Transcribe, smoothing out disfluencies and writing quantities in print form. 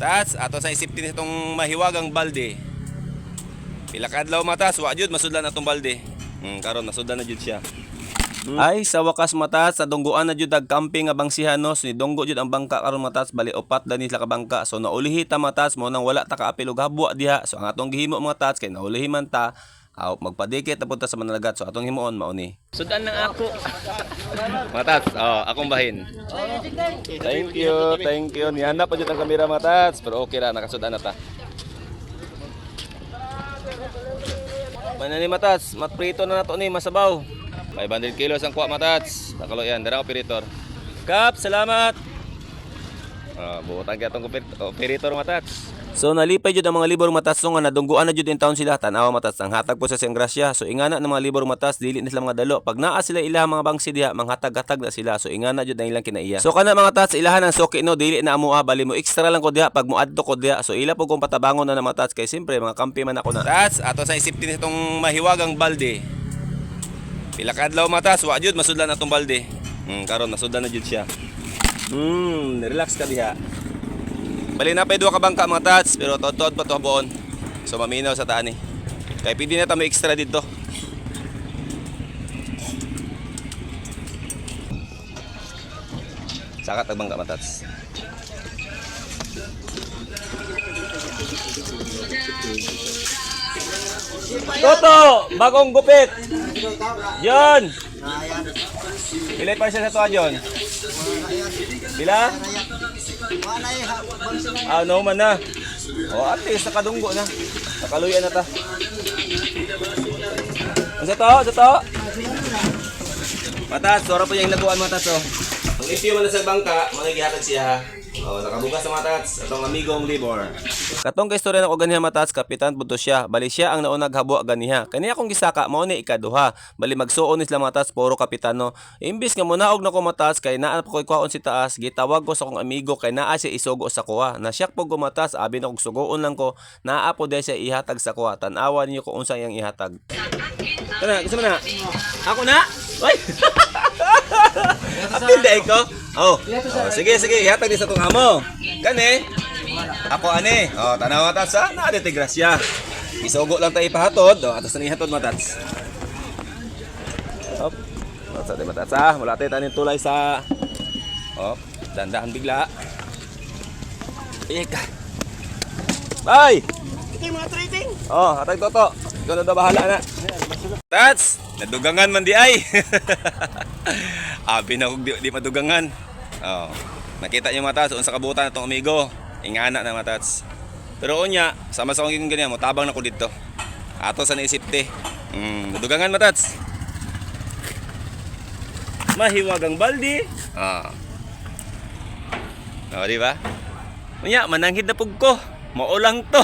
Matas, ato sa isip din itong mahiwagang balde. Pila ka adlaw matas, wa jud masudlan atong balde. Karon nasudlan na jud siya. Ay sa wakas matas sa dungguan na jud ag camping nga bangsihanos ni dunggo jud ang bangka karon matas bali upat dani sila ka bangka. So naulihi ta matas mo nang wala ta kaapil og habwa diha. So ang atong gihimo mga tats kay naulihi man ta. Magpadikit na punta sa Manalagat. So atong himuon mauni. Sudan ng ako. Matats, akong bahin. Thank you. Nihanap pa jud ang kamera matats, pero okay ra nakasudan na ta. Manani matats, matprito na nato ni masabaw. 500 kilos ang kuha matats. Takalo yan, dara operator. Kap, salamat. Buotan kaya itong operator matats. So nalipay jud ang mga libor matas nga nadungguan na jud in town sila tanawa matas ang hatag po sa siyang grasya. So ingana ng mga libor matas dili na sila mga dalo. Pag naa sila ilaha mga bangsi diha manghatag-hatag na sila. So ingana jud ang ilang kinaiya. So kana mga tats ilahan ang soki no dili na amuha bali mo extra lang ko diha pag muadto ko diha. So ila po kung patabangon na mga tats kay simpre mga kampi man ako na. Tats ato sa isip din itong mahiwagang balde. Pila ka adlaw matas wa jud masudlan atong balde. Karon nasudlan na jud siya. Relax ka diha. Bali na pa 2 ka bangka mga tats, pero tod-tod pa to buon. So maminaw sa taan eh. Kaya pwede na tayo extra dito. Sakat ang bangka mga tats. Toto! Bagong gupit! Yon! Pilay pa siya sa tuwa, John. Bila? No man na. At least nakadunggo na. Nakaluyan na ta. Sa to? Matas, sora po yung laguan matas oh. Ang ipyo man na sa bangka, magigihatag siya. Nakabugas sa matats, atong amigong libor. Katong kay istorya nako ganiha matats, kapitan punto siya. Bali siya ang naunag habwa ganiha. Kaniya kong gisaka mao ni ikaduha. Bali magsuon ni sila matats puro kapitano. Imbis nga munaog nako matats kay naa pa koy kuhaon si taas, gitawag ko sa akong amigo kay naa siya isugo sa kuha. Nasyak pog gumatas, abi na kog sugoon lang ko. Naa po dai siya ihatag sa kuha. Tan-awa ninyo kung unsa iyang ihatag. Kana, gusto mo na? Ako na? Oy. Apil ko. Sige, ihatag din sa tong amo. Kani? Ako ani. Tanaw matats ha. Naadite grasya. Isugo lang tayo ipahatod. Atas na ihatod matats. Matats tayo matats ha. Wala tayo tanin tulay sa dandahan bigla. Ika. Bye! Ito yung mga trading. Hatag toto. Ikaw na daw bahala na. Tats! Nadugangan man di ay. Abi na kung di madugangan. Nakita niyo matats unsa kabutan natong amigo. Ingana na matats. Pero unya, sama sa kong ganyan mo tabang na ko dito. Ato sa naisip te. Nadugangan matats. Mahiwagang baldi. Di ba? Unya mananghid na pug ko. Maulang to.